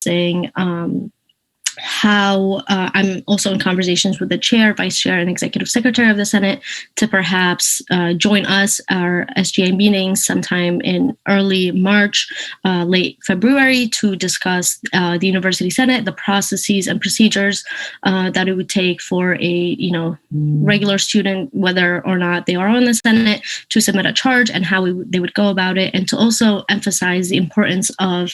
discussing how I'm also in conversations with the chair, vice chair, and executive secretary of the Senate to perhaps join us, our SGA meetings sometime in early March, late February, to discuss the University Senate, the processes and procedures that it would take for a regular student, whether or not they are on the Senate, to submit a charge and how they would go about it, and to also emphasize the importance of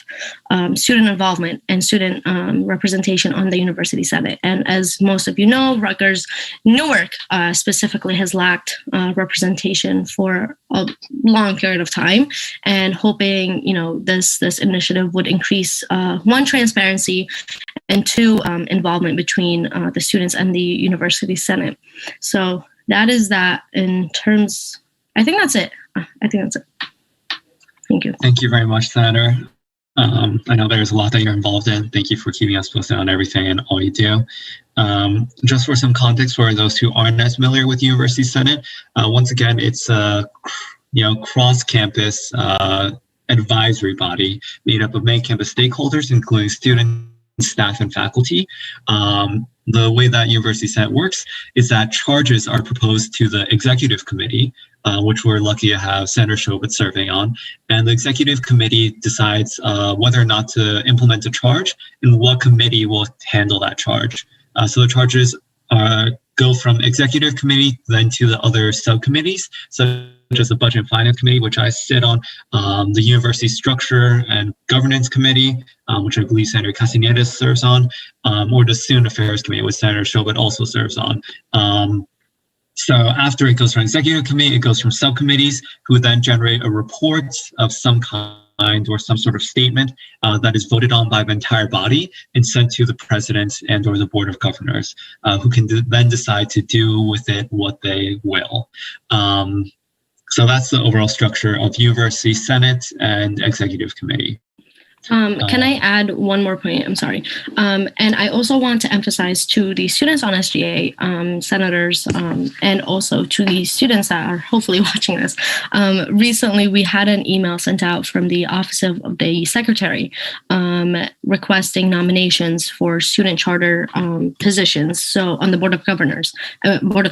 student involvement and student representation on the University Senate. And as most of you know, Rutgers Newark specifically has lacked representation for a long period of time, and hoping this initiative would increase one, transparency, and two, involvement between the students and the University Senate. So that is that in terms. I think that's it. Thank you. Thank you very much, Senator. I know there's a lot that you're involved in. Thank you for keeping us posted on everything and all you do. Just for some context for those who aren't as familiar with University Senate, once again, it's a cross-campus advisory body made up of many campus stakeholders, including students, staff, and faculty. The way that University Senate works is that charges are proposed to the executive committee, which we're lucky to have Senator Chaubet serving on. And the executive committee decides whether or not to implement a charge and what committee will handle that charge. So the charges go from executive committee then to the other subcommittees, such as the Budget and Finance Committee, which I sit on, the University Structure and Governance Committee, which I believe Senator Castañeda serves on, or the Student Affairs Committee, which Senator Chaubet also serves on. So after it goes from executive committee, it goes from subcommittees, who then generate a report of some kind or some sort of statement that is voted on by the entire body and sent to the president and or the board of governors, who can then decide to do with it what they will. So that's the overall structure of University Senate and Executive Committee. Can I add one more point? I'm sorry. And I also want to emphasize to the students on SGA, senators, and also to the students that are hopefully watching this. Recently, we had an email sent out from the Office of the Secretary requesting nominations for student charter positions. So on the Board of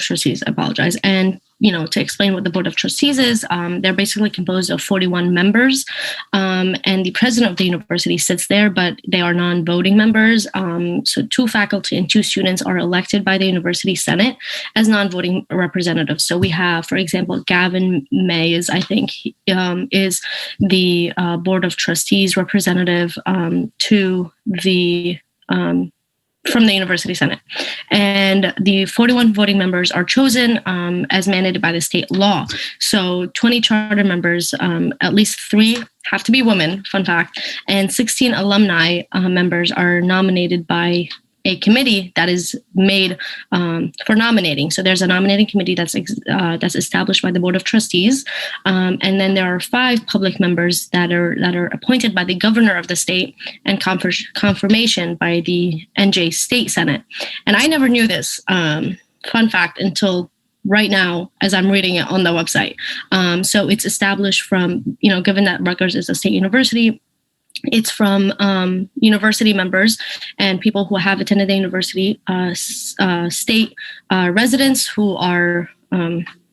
Trustees, I apologize. And to explain what the Board of Trustees is, they're basically composed of 41 members, and the president of the university sits there, but they are non-voting members. So 2 faculty and 2 students are elected by the University Senate as non-voting representatives. So we have, for example, Gavin May is the Board of Trustees representative to the from the University Senate. And the 41 voting members are chosen as mandated by the state law. So 20 charter members, at least 3 have to be women, fun fact, and 16 alumni members are nominated by a committee that is made for nominating. So there's a nominating committee that's established by the Board of Trustees, and then there are 5 public members that are appointed by the governor of the state and confirmation by the NJ State Senate. And I never knew this fun fact until right now, as I'm reading it on the website. So it's established from, given that Rutgers is a state university, it's from university members and people who have attended the university, state residents who are,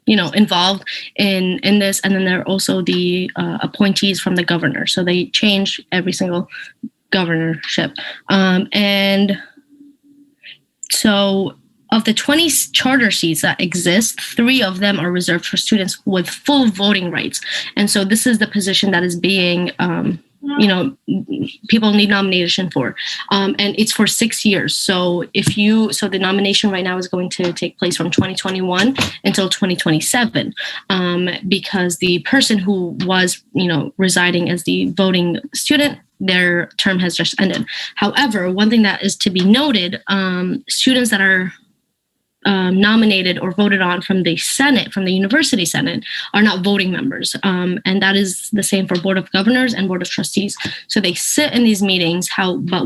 involved in this. And then there are also the appointees from the governor. So they change every single governorship. And so of the 20 charter seats that exist, 3 of them are reserved for students with full voting rights. And so this is the position that is being people need nomination for, and it's for 6 years. So the nomination right now is going to take place from 2021 until 2027, because the person who was, residing as the voting student, their term has just ended. However, one thing that is to be noted, students that are nominated or voted on from the Senate, from the University Senate, are not voting members. And that is the same for Board of Governors and Board of Trustees. So they sit in these meetings, but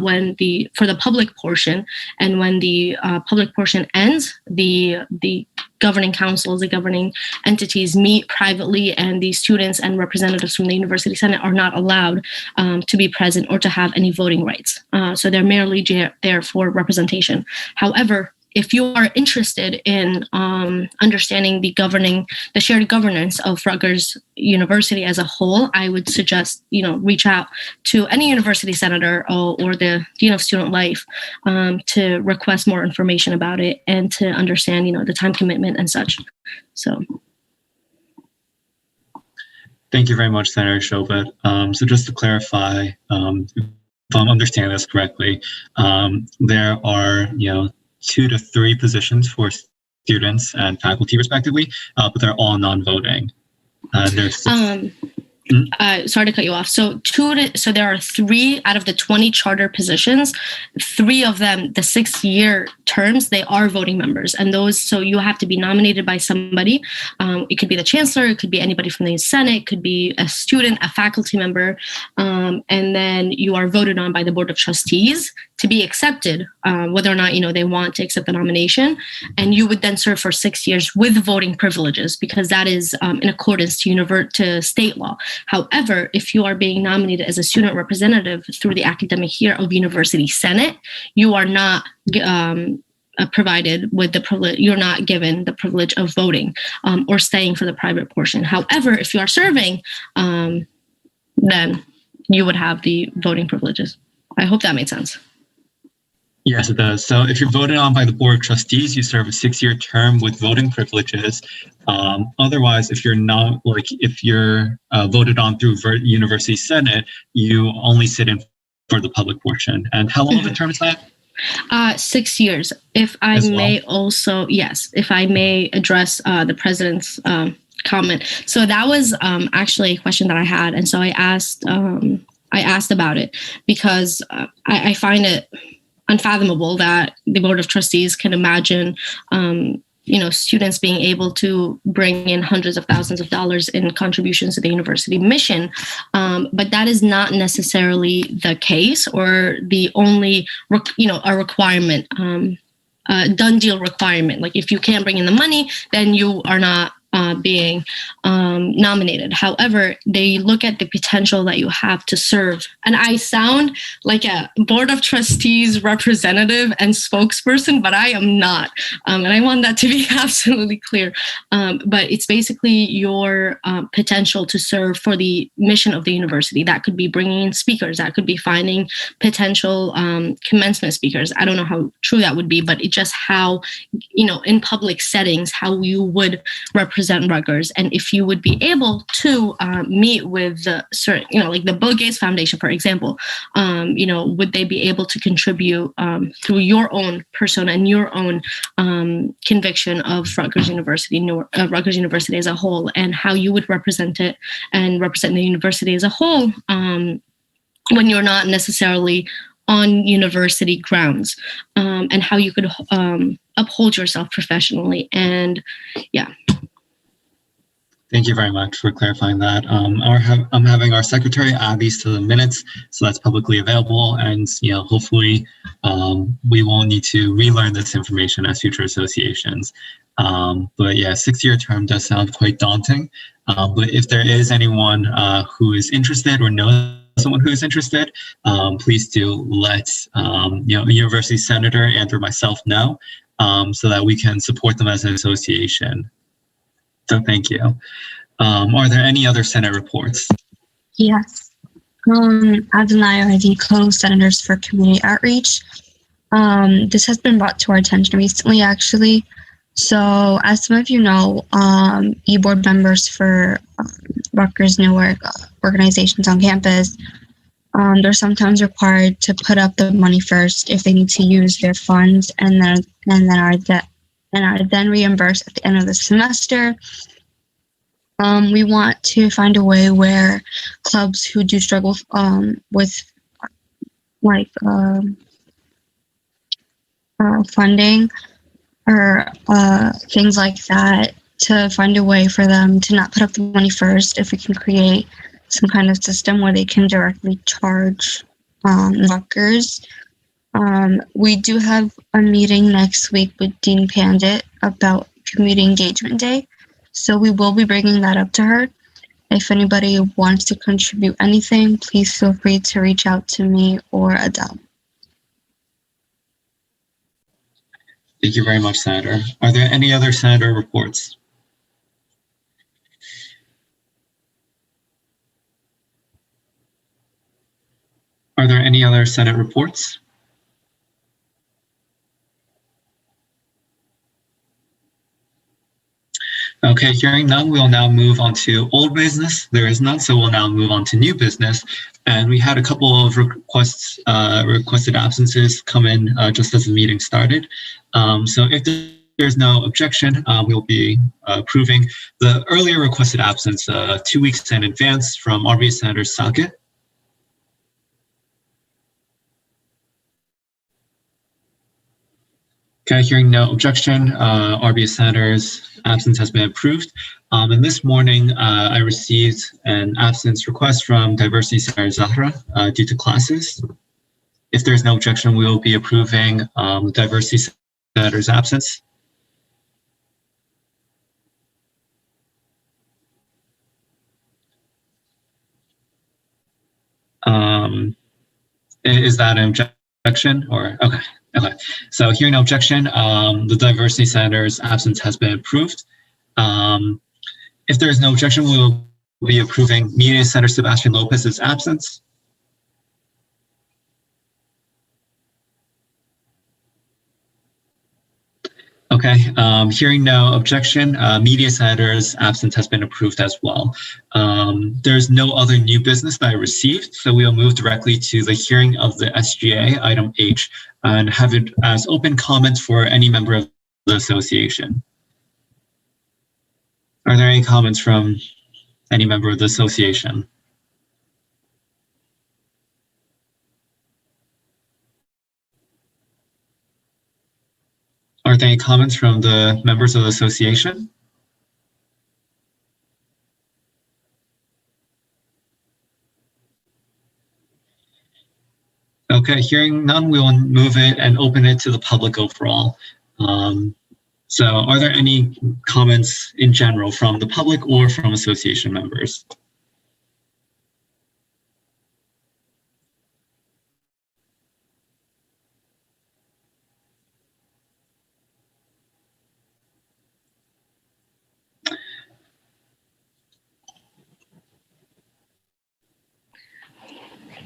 for the public portion, and when the public portion ends, the governing councils, the governing entities meet privately, and the students and representatives from the University Senate are not allowed to be present or to have any voting rights. So they're merely there for representation. However, if you are interested in understanding the shared governance of Rutgers University as a whole, I would suggest, reach out to any university senator or the Dean of Student Life to request more information about it and to understand, the time commitment and such. So. Thank you very much, Senator Chauvette. So just to clarify, if I'm understanding this correctly, there are, 2 to 3 positions for students and faculty respectively, but they're all non-voting. Sorry to cut you off. So there are 3 out of the 20 charter positions. 3 of them, the 6-year terms, they are voting members, and so you have to be nominated by somebody. It could be the chancellor, it could be anybody from the Senate, it could be a student, a faculty member, and then you are voted on by the Board of Trustees to be accepted, whether or not they want to accept the nomination, and you would then serve for 6 years with voting privileges, because that is in accordance to state law. However, if you are being nominated as a student representative through the academic year of University Senate, you are not provided with the privilege. You're not given the privilege of voting or staying for the private portion. However, if you are serving, then you would have the voting privileges. I hope that made sense. Yes, it does. So if you're voted on by the Board of Trustees, you serve a 6-year term with voting privileges. Otherwise, if you're not, if you're voted on through University Senate, you only sit in for the public portion. And how long of a term is that? 6 years. If I may also, yes, if I may address the president's comment. So that was actually a question that I had. And so I asked about it because I find it unfathomable that the Board of Trustees can imagine, students being able to bring in hundreds of thousands of dollars in contributions to the university mission. But that is not necessarily the case or the only, a requirement, a done deal requirement. Like if you can't bring in the money, then you are not being nominated. However, they look at the potential that you have to serve. And I sound like a Board of Trustees representative and spokesperson, but I am not. And I want that to be absolutely clear. But it's basically your potential to serve for the mission of the university. That could be bringing in speakers. That could be finding potential commencement speakers. I don't know how true that would be, but it's just how, in public settings, how you would represent Rutgers, and if you would be able to meet with certain, like the Bill Gates Foundation, for example, would they be able to contribute through your own persona and your own conviction of Rutgers University as a whole, and how you would represent it and represent the university as a whole when you're not necessarily on university grounds, and how you could uphold yourself professionally. And yeah. Thank you very much for clarifying that. I'm having our secretary add these to the minutes, so that's publicly available, and hopefully we won't need to relearn this information as future associations. But yeah, 6-year term does sound quite daunting. But if there is anyone who is interested or knows someone who is interested, please do let university senator and or myself know, so that we can support them as an association. So thank you. Are there any other Senate reports? Yes. Abs and I are the co-senators for community outreach. This has been brought to our attention recently, actually. So as some of you know, e-board members for Rutgers Newark organizations on campus, they're sometimes required to put up the money first if they need to use their funds, and are then reimbursed at the end of the semester. We want to find a way where clubs who do struggle with funding or things like that, to find a way for them to not put up the money first. If we can create some kind of system where they can directly charge Rutgers. We do have a meeting next week with Dean Pandit about Community Engagement Day. So we will be bringing that up to her. If anybody wants to contribute anything, please feel free to reach out to me or Adele. Thank you very much, Senator. Are there any other Senator reports? Are there any other Senate reports? Okay, hearing none, we'll now move on to old business. There is none, so we'll now move on to new business. And we had a couple of requested absences come in just as the meeting started. So if there's no objection, we'll be approving the earlier requested absence 2 weeks in advance from RBA Senator Sackett. Okay, hearing no objection, RBA Senator's absence has been approved. And this morning, I received an absence request from Diversity Senator Zahra due to classes. If there's no objection, we will be approving the Diversity Senator's absence. Is that an objection or okay? Okay, so hearing no objection, the Diversity Senator's absence has been approved. If there is no objection, we will be approving Media Senator Sebastian Lopez's absence. Okay, hearing no objection, Media Senator's absence has been approved as well. There's no other new business that I received, so we'll move directly to the hearing of the SGA, item H, and have it as open comments for any member of the association. Are there any comments from any member of the association? Are there any comments from the members of the association? Okay, hearing none, we will move it and open it to the public overall. So are there any comments in general from the public or from association members?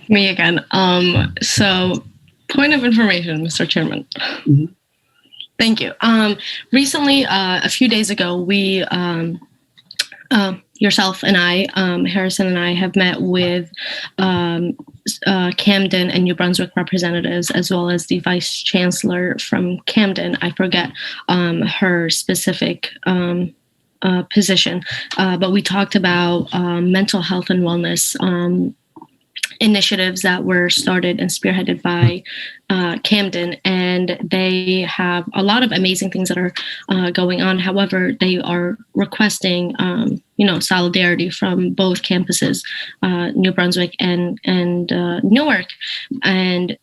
Me again. So point of information, Mr. Chairman. Mm-hmm. Thank you. Recently, a few days ago, we, yourself and I, Harrison and I have met with Camden and New Brunswick representatives, as well as the Vice Chancellor from Camden. I forget her specific position, but we talked about mental health and wellness initiatives that were started and spearheaded by Camden, and they have a lot of amazing things that are going on. However, they are requesting, solidarity from both campuses, New Brunswick and Newark, and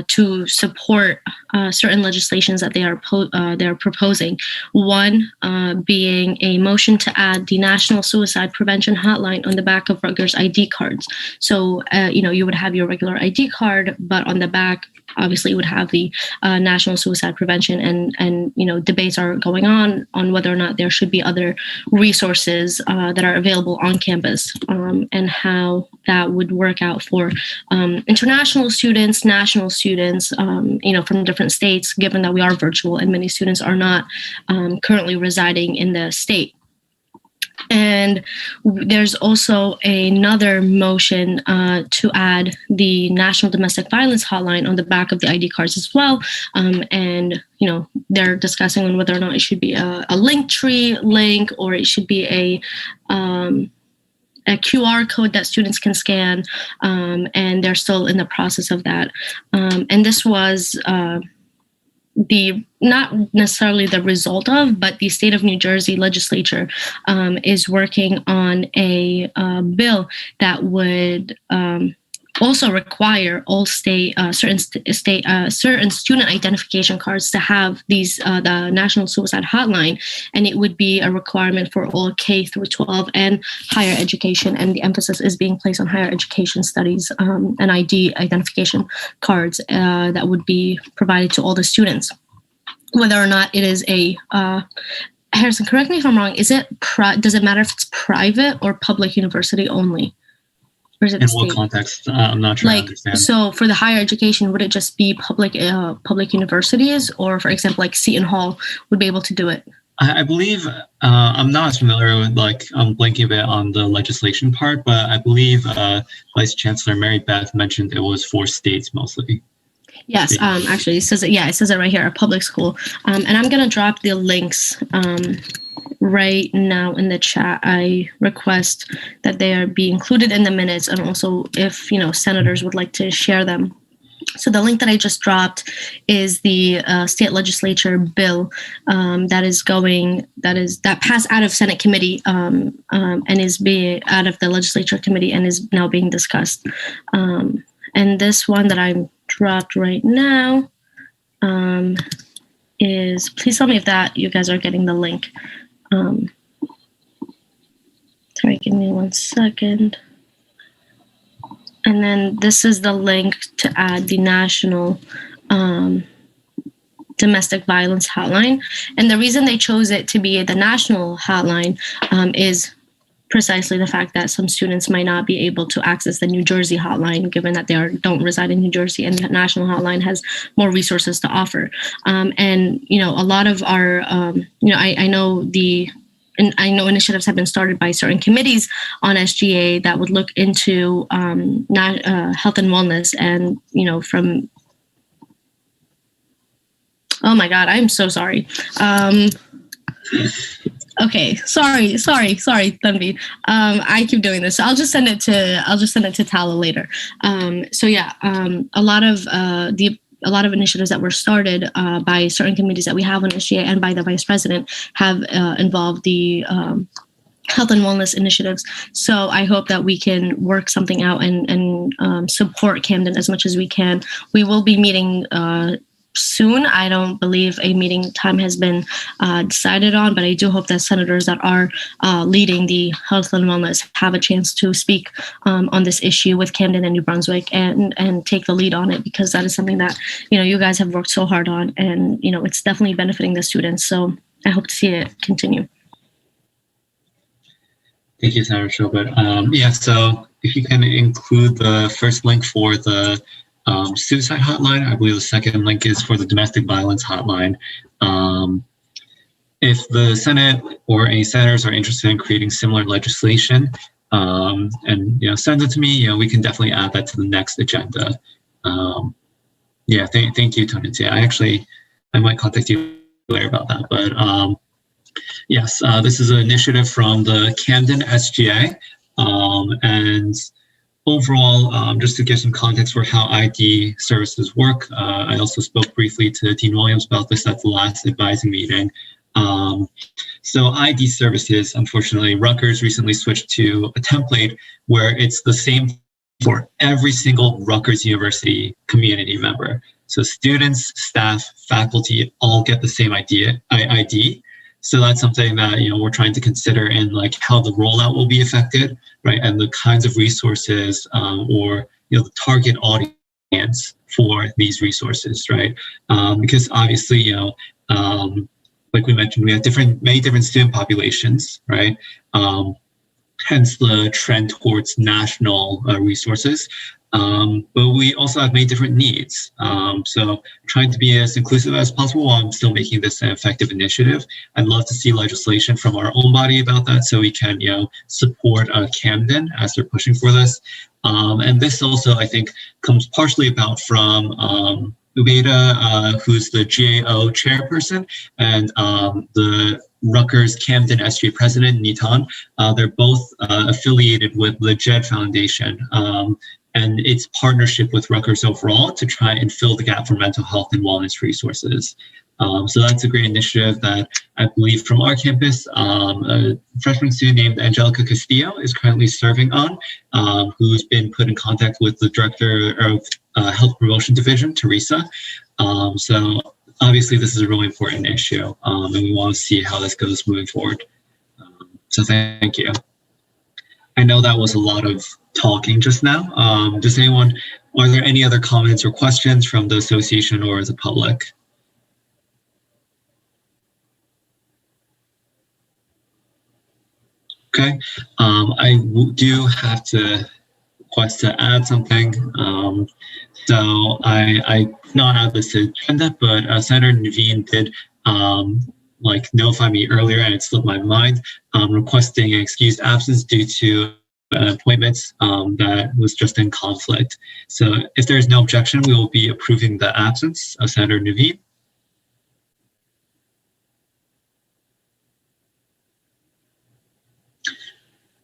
to support certain legislations that they are proposing. One being a motion to add the National Suicide Prevention Hotline on the back of Rutgers ID cards. So, you would have your regular ID card, but on the back, obviously, you would have the National Suicide Prevention, and debates are going on whether or not there should be other resources that are available on campus, and how that would work out for international students, national students, from different states, given that we are virtual and many students are not currently residing in the state. And there's also another motion to add the National Domestic Violence Hotline on the back of the ID cards as well. And they're discussing on whether or not it should be a Linktree link, or it should be a QR code that students can scan, and they're still in the process of that. And this was not necessarily the result of, but the state of New Jersey legislature is working on a bill that would also require all certain student identification cards to have these the National Suicide Hotline, and it would be a requirement for all K through 12 and higher education. And the emphasis is being placed on higher education studies and ID identification cards that would be provided to all the students, whether or not it is a Harrison, correct me if I'm wrong. Does it matter if it's private or public university only? Or is it in what context? I'm not sure I understand. So for the higher education, would it just be public universities, or for example, like Seton Hall would be able to do it? I believe, I'm not as familiar with, I'm blanking a bit on the legislation part, but I believe Vice Chancellor Mary Beth mentioned it was for states mostly. Yes, actually, it says it right here, a public school. And I'm going to drop the links right now in the chat. I request that they are be included in the minutes, and also if senators would like to share them. So the link that I just dropped is the state legislature bill that passed out of Senate committee and is being out of the legislature committee and is now being discussed. And this one that I'm dropped right now is, please tell me if that you guys are getting the link. Sorry, give me 1 second. And then this is the link to add the National Domestic Violence Hotline. And the reason they chose it to be the national hotline is precisely the fact that some students might not be able to access the New Jersey hotline, given that they don't reside in New Jersey, and the national hotline has more resources to offer. And a lot of our, I know initiatives have been started by certain committees on SGA that would look into health and wellness, and from. Oh my God, I'm so sorry. Okay, sorry, Tanvi. I keep doing this. So I'll just send it to Tala later. A lot of initiatives that were started by certain committees that we have on SGA and by the Vice President have involved the health and wellness initiatives. So I hope that we can work something out and support Camden as much as we can. We will be meeting soon. I don't believe a meeting time has been decided on, but I do hope that senators that are leading the health and wellness have a chance to speak on this issue with Camden and New Brunswick and take the lead on it, because that is something that you guys have worked so hard on, and it's definitely benefiting the students. So I hope to see it continue. Thank you, Senator Schobert. So if you can include the first link for the suicide hotline. I believe the second link is for the domestic violence hotline. If the Senate or any senators are interested in creating similar legislation, and send it to me, we can definitely add that to the next agenda. Thank you, Tony. I might contact you later about that. But yes, this is an initiative from the Camden SGA, and overall, just to give some context for how ID services work, I also spoke briefly to Dean Williams about this at the last advising meeting. So ID services, unfortunately, Rutgers recently switched to a template where it's the same for every single Rutgers University community member. So students, staff, faculty all get the same ID. So that's something that we're trying to consider in how the rollout will be affected, right? And the kinds of resources or the target audience for these resources, right? Because obviously, like we mentioned, we have many different student populations, right? Hence the trend towards national resources. But we also have many different needs. So trying to be as inclusive as possible while I'm still making this an effective initiative. I'd love to see legislation from our own body about that so we can, support Camden as they're pushing for this. And this also, I think, comes partially about from Ubeda, who's the GAO chairperson, and the Rutgers Camden SGA president, Nitan. They're both affiliated with the JED Foundation. and its partnership with Rutgers overall to try and fill the gap for mental health and wellness resources. So that's a great initiative that I believe from our campus, a freshman student named Angelica Castillo is currently serving on, who's been put in contact with the director of Health Promotion Division, Teresa. So obviously this is a really important issue, and we want to see how this goes moving forward. So thank you. I know that was a lot of talking just now. Are there any other comments or questions from the association or the public? Okay, I do have to request to add something. So I not add this to the agenda, but Senator Naveen did notify me earlier, and it slipped my mind, requesting an excused absence due to an appointment that was just in conflict. So if there's no objection, we will be approving the absence of Senator Naveen.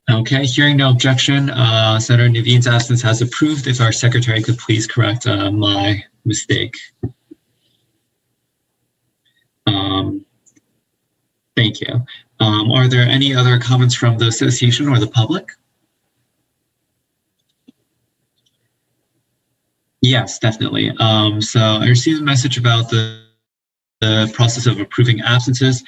Okay, hearing no objection, Senator Naveen's absence has approved. If our secretary could please correct my mistake. Thank you. Are there any other comments from the association or the public? Yes, definitely. So I received a message about the process of approving absences.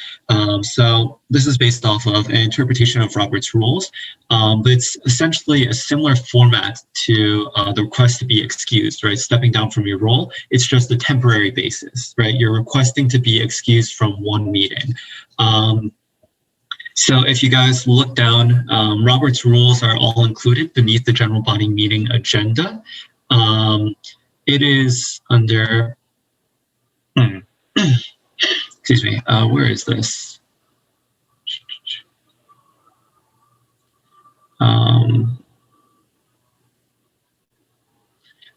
So this is based off of an interpretation of Robert's rules, but it's essentially a similar format to the request to be excused, right? Stepping down from your role. It's just a temporary basis, right? You're requesting to be excused from one meeting. So if you guys look down, Robert's rules are all included beneath the general body meeting agenda. It is under, excuse me, where is this?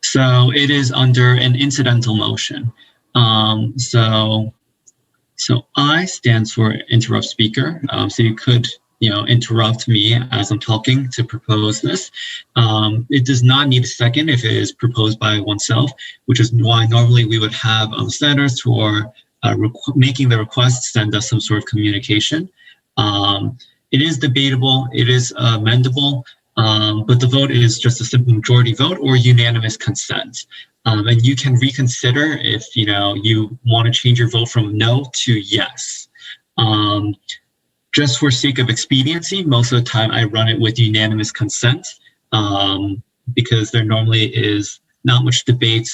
So it is under an incidental motion. So I stands for interrupt speaker. So you could, interrupt me as I'm talking to propose this. It does not need a second if it is proposed by oneself, which is why normally we would have senators who are making the request send us some sort of communication. It is debatable, it is amendable, but the vote is just a simple majority vote or unanimous consent. And you can reconsider if you want to change your vote from no to yes. Just for sake of expediency, most of the time I run it with unanimous consent because there normally is not much debate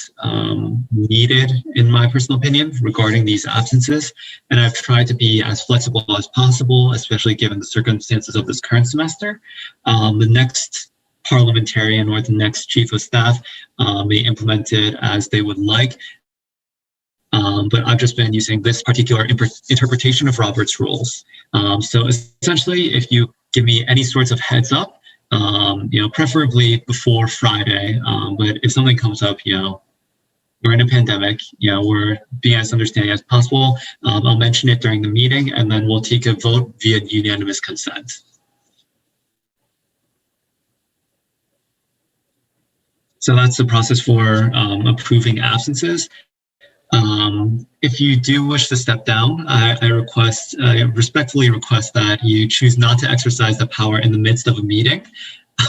needed, in my personal opinion, regarding these absences. And I've tried to be as flexible as possible, especially given the circumstances of this current semester. The next parliamentarian or the next chief of staff may implement it as they would like. But I've just been using this particular interpretation of Robert's rules. So essentially, if you give me any sorts of heads up, preferably before Friday, but if something comes up, we're in a pandemic, we're being as understanding as possible, I'll mention it during the meeting, and then we'll take a vote via unanimous consent. So that's the process for approving absences. If you do wish to step down, I respectfully request that you choose not to exercise the power in the midst of a meeting.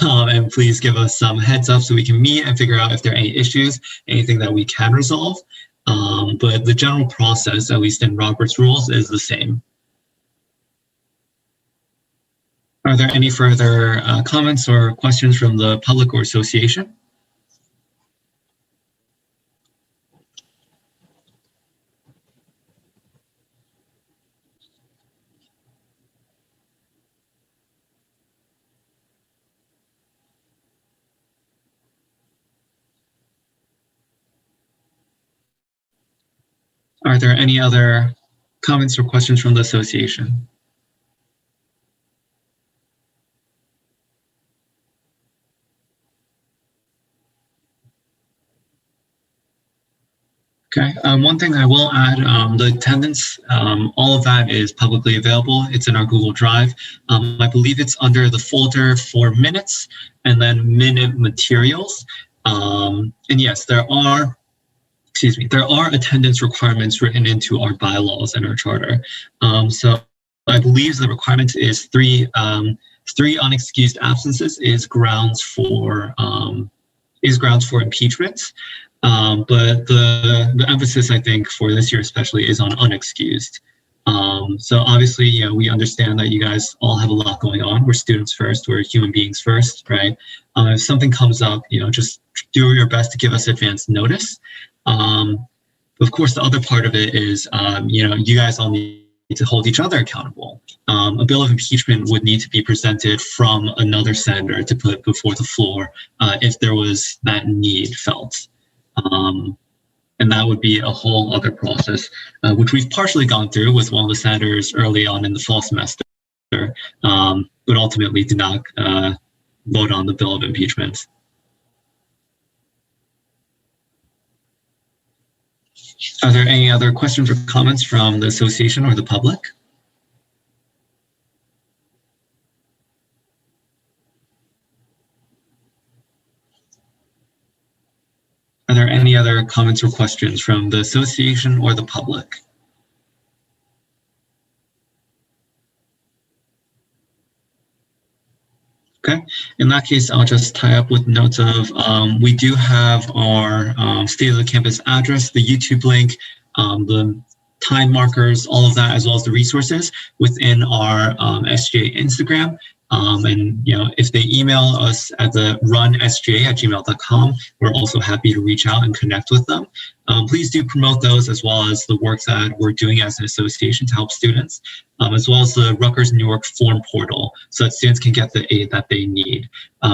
And please give us some heads up so we can meet and figure out if there are any issues, anything that we can resolve. But the general process, at least in Robert's rules, is the same. Are there any further comments or questions from the public or association? Are there any other comments or questions from the association? Okay, one thing I will add, the attendance, all of that is publicly available. It's in our Google Drive. I believe it's under the folder for minutes and then minute materials. And yes, there are attendance requirements written into our bylaws and our charter. So I believe the requirement is three unexcused absences is grounds for impeachment. But the emphasis, I think, for this year especially is on unexcused. So obviously, we understand that you guys all have a lot going on. We're students first, we're human beings first, right? If something comes up, just do your best to give us advance notice. Of course, the other part of it is, you guys all need to hold each other accountable. A bill of impeachment would need to be presented from another senator to put before the floor if there was that need felt. And that would be a whole other process, which we've partially gone through with one of the senators early on in the fall semester, but ultimately did not vote on the bill of impeachment. Are there any other questions or comments from the association or the public? Are there any other comments or questions from the association or the public? Okay, in that case, I'll just tie up with notes of, we do have our State of the Campus address, the YouTube link, the time markers, all of that, as well as the resources within our SGA Instagram. And if they email us at the runsga@gmail.com, we're also happy to reach out and connect with them. Please do promote those, as well as the work that we're doing as an association to help students, as well as the Rutgers Newark form portal, so that students can get the aid that they need.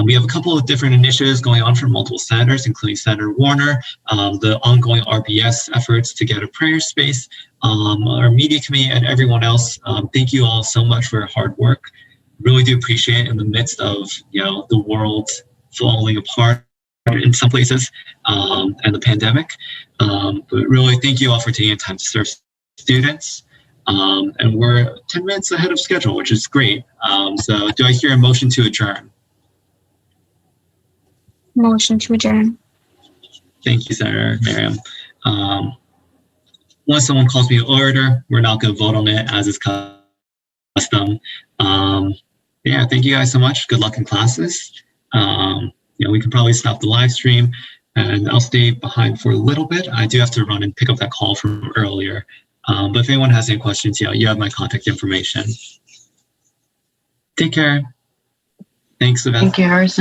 We have a couple of different initiatives going on from multiple senators, including Senator Warner, the ongoing RBS efforts to get a prayer space, our media committee, and everyone else. Thank you all so much for your hard work. Really do appreciate it in the midst of the world falling apart in some places and the pandemic. But really, thank you all for taking the time to serve students. And we're 10 minutes ahead of schedule, which is great. So do I hear a motion to adjourn? Motion to adjourn. Thank you, Senator Miriam. Once someone calls me to order, we're not going to vote on it as is custom. Yeah, thank you guys so much. Good luck in classes. We can probably stop the live stream, and I'll stay behind for a little bit. I do have to run and pick up that call from earlier. But if anyone has any questions, you have my contact information. Take care. Thanks, Yvette. Thank you, Harrison.